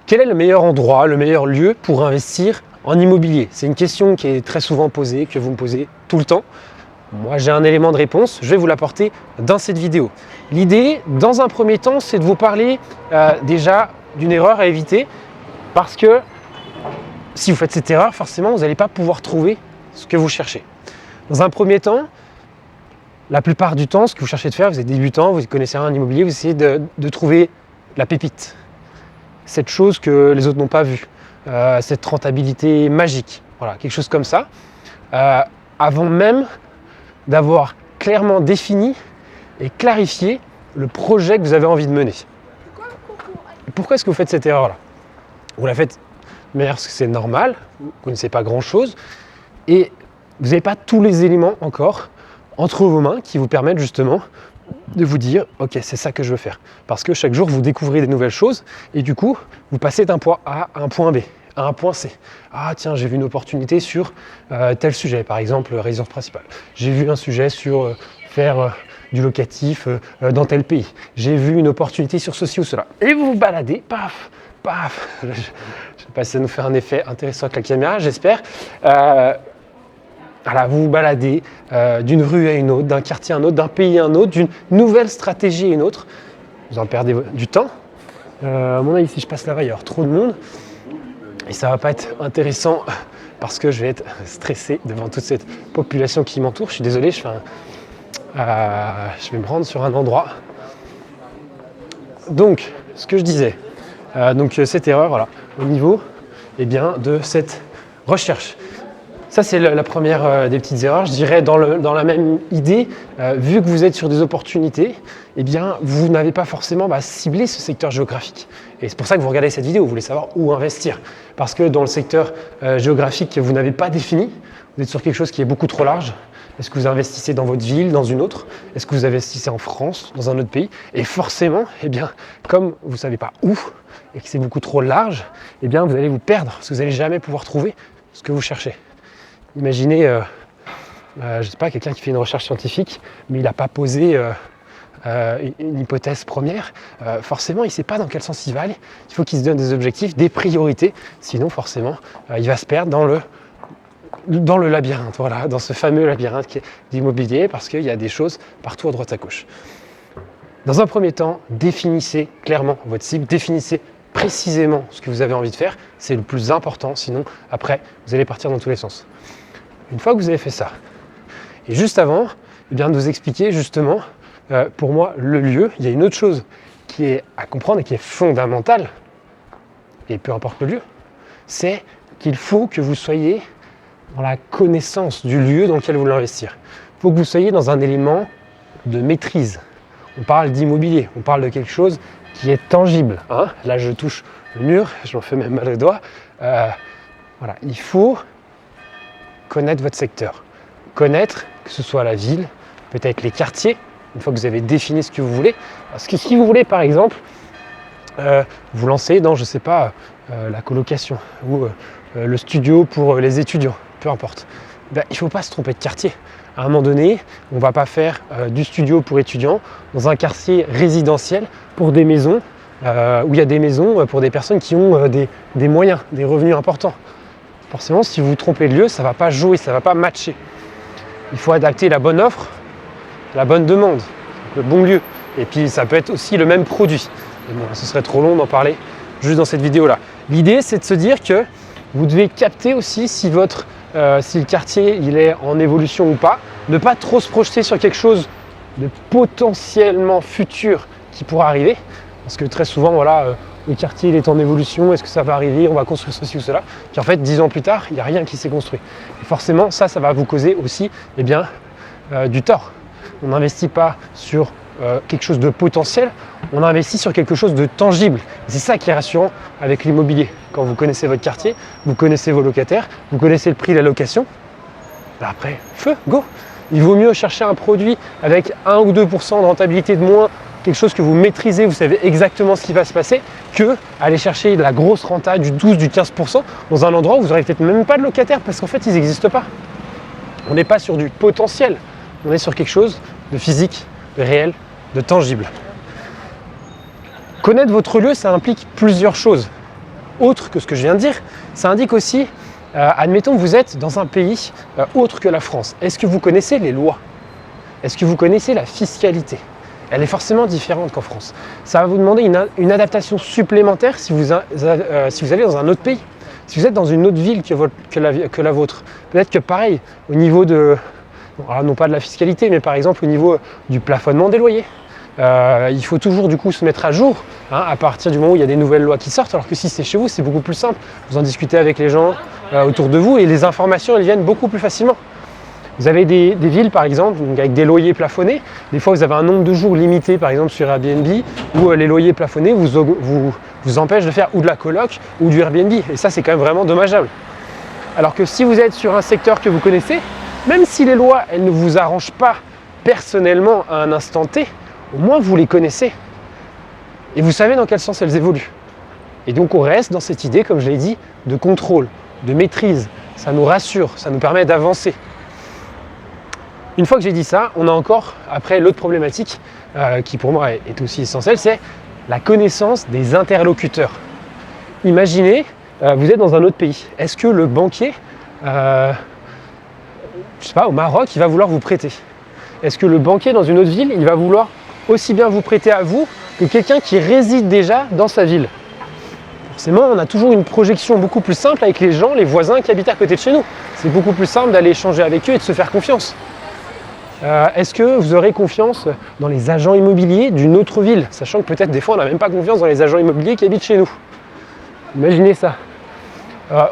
Quel est le meilleur endroit, le meilleur lieu pour investir en immobilier? C'est une question qui est très souvent posée, que vous me posez tout le temps. Moi, j'ai un élément de réponse, je vais vous l'apporter dans cette vidéo. L'idée, dans un premier temps, c'est de vous parler déjà d'une erreur à éviter, parce que si vous faites cette erreur, forcément, vous n'allez pas pouvoir trouver ce que vous cherchez. Dans un premier temps, la plupart du temps, ce que vous cherchez de faire, vous êtes débutant, vous ne connaissez rien en immobilier, vous essayez de trouver la pépite. Cette chose que les autres n'ont pas vue, cette rentabilité magique, voilà, quelque chose comme ça, avant même d'avoir clairement défini et clarifié le projet que vous avez envie de mener. Et pourquoi est-ce que vous faites cette erreur-là? Vous la faites de manière parce que c'est normal, vous ne connaissez pas grand-chose, et vous n'avez pas tous les éléments encore entre vos mains qui vous permettent justement de vous dire « Ok, c'est ça que je veux faire ». Parce que chaque jour, vous découvrez des nouvelles choses et du coup, vous passez d'un point A à un point B, à un point C. Ah tiens, j'ai vu une opportunité sur tel sujet, par exemple résidence principale. J'ai vu un sujet sur faire du locatif dans tel pays. J'ai vu une opportunité sur ceci ou cela. Et vous vous baladez, paf, paf. Je ne sais pas si ça nous fait un effet intéressant avec la caméra, j'espère. Voilà, vous vous baladez d'une rue à une autre, d'un quartier à un autre, d'un pays à un autre, d'une nouvelle stratégie à une autre. Vous en perdez du temps. À mon avis, si je passe là-bas, il va y avoir trop de monde. Et ça ne va pas être intéressant parce que je vais être stressé devant toute cette population qui m'entoure. Je suis désolé, je vais me rendre sur un endroit. Donc, ce que je disais, cette erreur, voilà, au niveau de cette recherche. Ça, c'est la première des petites erreurs. Je dirais dans la même idée, vu que vous êtes sur des opportunités, vous n'avez pas forcément ciblé ce secteur géographique. Et c'est pour ça que vous regardez cette vidéo, vous voulez savoir où investir. Parce que dans le secteur géographique que vous n'avez pas défini, vous êtes sur quelque chose qui est beaucoup trop large. Est-ce que vous investissez dans votre ville, dans une autre? Est-ce que vous investissez en France, dans un autre pays? Et forcément, comme vous ne savez pas où et que c'est beaucoup trop large, vous allez vous perdre parce que vous n'allez jamais pouvoir trouver ce que vous cherchez. Imaginez, je ne sais pas, quelqu'un qui fait une recherche scientifique, mais il n'a pas posé une hypothèse première. Forcément, il ne sait pas dans quel sens il va aller. Il faut qu'il se donne des objectifs, des priorités. Sinon, forcément, il va se perdre dans le labyrinthe, voilà, dans ce fameux labyrinthe d'immobilier, parce qu'il y a des choses partout à droite à gauche. Dans un premier temps, définissez clairement votre cible, définissez précisément ce que vous avez envie de faire. C'est le plus important, sinon, après, vous allez partir dans tous les sens. Une fois que vous avez fait ça, et juste avant, de vous expliquer justement, pour moi, le lieu, il y a une autre chose qui est à comprendre et qui est fondamentale, et peu importe le lieu, c'est qu'il faut que vous soyez dans la connaissance du lieu dans lequel vous voulez investir. Il faut que vous soyez dans un élément de maîtrise. On parle d'immobilier, on parle de quelque chose qui est tangible. Hein, là, je touche le mur, je m'en fais même mal au doigt. Voilà, il faut connaître votre secteur. Connaître, que ce soit la ville, peut-être les quartiers, une fois que vous avez défini ce que vous voulez. Parce que si vous voulez, par exemple, vous lancer dans, je ne sais pas, la colocation ou le studio pour les étudiants, peu importe. Il ne faut pas se tromper de quartier. À un moment donné, on ne va pas faire du studio pour étudiants dans un quartier résidentiel pour des maisons, où il y a des maisons pour des personnes qui ont des moyens, des revenus importants. Forcément, si vous vous trompez de lieu, ça ne va pas jouer, ça ne va pas matcher. Il faut adapter la bonne offre, la bonne demande, le bon lieu. Et puis, ça peut être aussi le même produit. Mais bon, ce serait trop long d'en parler juste dans cette vidéo-là. L'idée, c'est de se dire que vous devez capter aussi si le quartier il est en évolution ou pas. Ne pas trop se projeter sur quelque chose de potentiellement futur qui pourra arriver. Parce que très souvent, voilà, le quartier il est en évolution, est-ce que ça va arriver, on va construire ceci ou cela. Puis en fait, 10 ans plus tard, il n'y a rien qui s'est construit. Et forcément, ça va vous causer aussi du tort. On n'investit pas sur quelque chose de potentiel, on investit sur quelque chose de tangible. C'est ça qui est rassurant avec l'immobilier. Quand vous connaissez votre quartier, vous connaissez vos locataires, vous connaissez le prix de la location, après, feu, go. Il vaut mieux chercher un produit avec 1 ou 2% de rentabilité de moins, quelque chose que vous maîtrisez, vous savez exactement ce qui va se passer, que aller chercher de la grosse renta, du 12, du 15% dans un endroit où vous n'aurez peut-être même pas de locataires parce qu'en fait, ils n'existent pas. On n'est pas sur du potentiel, on est sur quelque chose de physique, de réel, de tangible. Connaître votre lieu, ça implique plusieurs choses. autre que ce que je viens de dire, ça indique aussi, admettons que vous êtes dans un pays autre que la France. Est-ce que vous connaissez les lois? Est-ce que vous connaissez la fiscalité? Elle est forcément différente qu'en France. Ça va vous demander une adaptation supplémentaire si vous allez dans un autre pays. Si vous êtes dans une autre ville que la vôtre. Peut-être que pareil, au niveau de, non pas de la fiscalité, mais par exemple au niveau du plafonnement des loyers. Il faut toujours du coup se mettre à jour à partir du moment où il y a des nouvelles lois qui sortent, alors que si c'est chez vous, c'est beaucoup plus simple. Vous en discutez avec les gens autour de vous et les informations elles viennent beaucoup plus facilement. Vous avez des villes par exemple donc avec des loyers plafonnés. Des fois vous avez un nombre de jours limité par exemple sur Airbnb où les loyers plafonnés vous empêchent de faire ou de la coloc ou du Airbnb. Et ça c'est quand même vraiment dommageable. Alors que si vous êtes sur un secteur que vous connaissez, même si les lois elles ne vous arrangent pas personnellement à un instant T, au moins vous les connaissez et vous savez dans quel sens elles évoluent. Et donc on reste dans cette idée, comme je l'ai dit, de contrôle, de maîtrise. Ça nous rassure, ça nous permet d'avancer. Une fois que j'ai dit ça, on a encore après l'autre problématique qui pour moi est aussi essentielle, c'est la connaissance des interlocuteurs. Imaginez, vous êtes dans un autre pays. Est-ce que le banquier, je sais pas, au Maroc, il va vouloir vous prêter? Est-ce que le banquier dans une autre ville, il va vouloir aussi bien vous prêter à vous que quelqu'un qui réside déjà dans sa ville? Forcément, on a toujours une projection beaucoup plus simple avec les gens, les voisins qui habitent à côté de chez nous. C'est beaucoup plus simple d'aller échanger avec eux et de se faire confiance. Est-ce que vous aurez confiance dans les agents immobiliers d'une autre ville? Sachant que peut-être des fois on n'a même pas confiance dans les agents immobiliers qui habitent chez nous. Imaginez ça.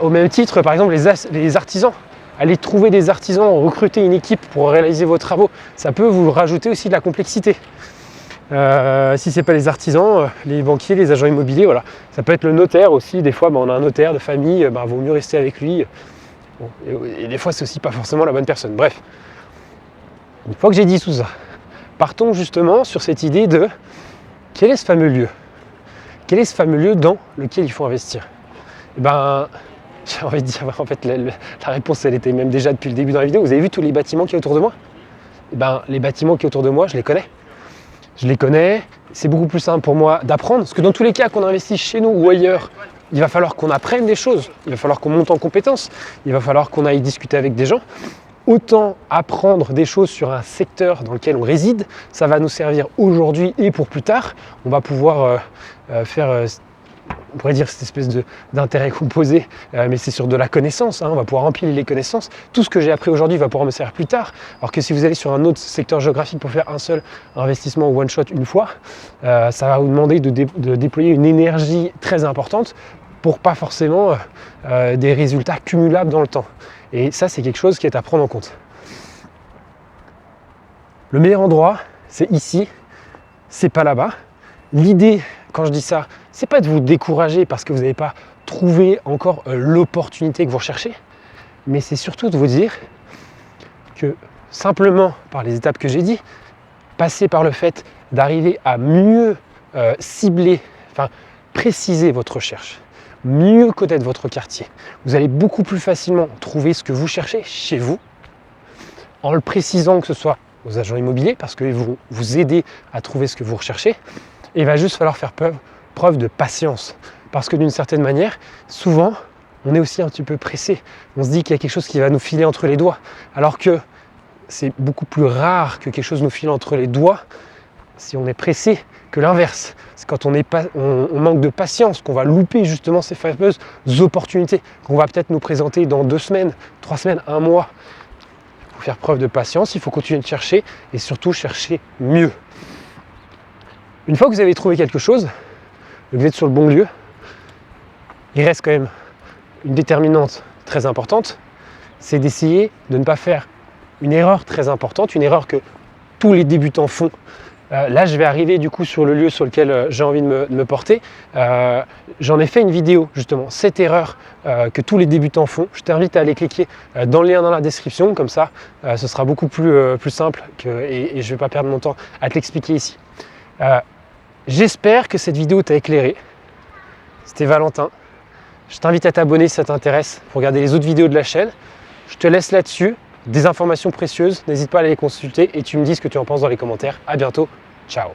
Au même titre, par exemple, les artisans. Allez trouver des artisans, recruter une équipe pour réaliser vos travaux, ça peut vous rajouter aussi de la complexité. Si ce n'est pas les artisans, les banquiers, les agents immobiliers, voilà. Ça peut être le notaire aussi, des fois on a un notaire de famille, il vaut mieux rester avec lui. Bon, et des fois c'est aussi pas forcément la bonne personne. Bref, une fois que j'ai dit tout ça, partons justement sur cette idée de quel est ce fameux lieu? Quel est ce fameux lieu dans lequel il faut investir? J'ai envie de dire, en fait, la réponse, elle était même déjà depuis le début de la vidéo. Vous avez vu tous les bâtiments qui sont autour de moi? Les bâtiments qui sont autour de moi, je les connais. Je les connais, c'est beaucoup plus simple pour moi d'apprendre. Parce que dans tous les cas, qu'on investisse chez nous ou ailleurs, il va falloir qu'on apprenne des choses. Il va falloir qu'on monte en compétences. Il va falloir qu'on aille discuter avec des gens. Autant apprendre des choses sur un secteur dans lequel on réside, ça va nous servir aujourd'hui et pour plus tard. On va pouvoir faire... on pourrait dire cette espèce d'intérêt composé, mais c'est sur de la connaissance, on va pouvoir empiler les connaissances. Tout ce que j'ai appris aujourd'hui va pouvoir me servir plus tard, alors que si vous allez sur un autre secteur géographique pour faire un seul investissement one shot une fois, ça va vous demander de déployer une énergie très importante pour pas forcément des résultats cumulables dans le temps. Et ça, c'est quelque chose qui est à prendre en compte. Le meilleur endroit, c'est ici, c'est pas là-bas. L'idée, quand je dis ça, c'est pas de vous décourager parce que vous n'avez pas trouvé encore l'opportunité que vous recherchez, mais c'est surtout de vous dire que simplement par les étapes que j'ai dit, passer par le fait d'arriver à mieux cibler, préciser votre recherche, mieux connaître votre quartier. Vous allez beaucoup plus facilement trouver ce que vous cherchez chez vous, en le précisant, que ce soit aux agents immobiliers, parce qu'ils vont vous aider à trouver ce que vous recherchez, et il va juste falloir faire preuve de patience. Parce que d'une certaine manière, souvent, on est aussi un petit peu pressé. On se dit qu'il y a quelque chose qui va nous filer entre les doigts, alors que c'est beaucoup plus rare que quelque chose nous file entre les doigts si on est pressé que l'inverse. C'est quand on manque de patience qu'on va louper justement ces fameuses opportunités qu'on va peut-être nous présenter dans 2 semaines, 3 semaines, 1 mois. Il faut faire preuve de patience, il faut continuer de chercher et surtout chercher mieux. Une fois que vous avez trouvé quelque chose, que vous êtes sur le bon lieu, il reste quand même une déterminante très importante, c'est d'essayer de ne pas faire une erreur très importante, une erreur que tous les débutants font. Là, je vais arriver du coup sur le lieu sur lequel j'ai envie de me porter. J'en ai fait une vidéo justement, cette erreur que tous les débutants font. Je t'invite à aller cliquer dans le lien dans la description, comme ça ce sera beaucoup plus simple et je ne vais pas perdre mon temps à te l'expliquer ici. J'espère que cette vidéo t'a éclairé. C'était Valentin. Je t'invite à t'abonner si ça t'intéresse pour regarder les autres vidéos de la chaîne. Je te laisse là-dessus. Des informations précieuses, n'hésite pas à aller les consulter et tu me dis ce que tu en penses dans les commentaires. À bientôt, ciao.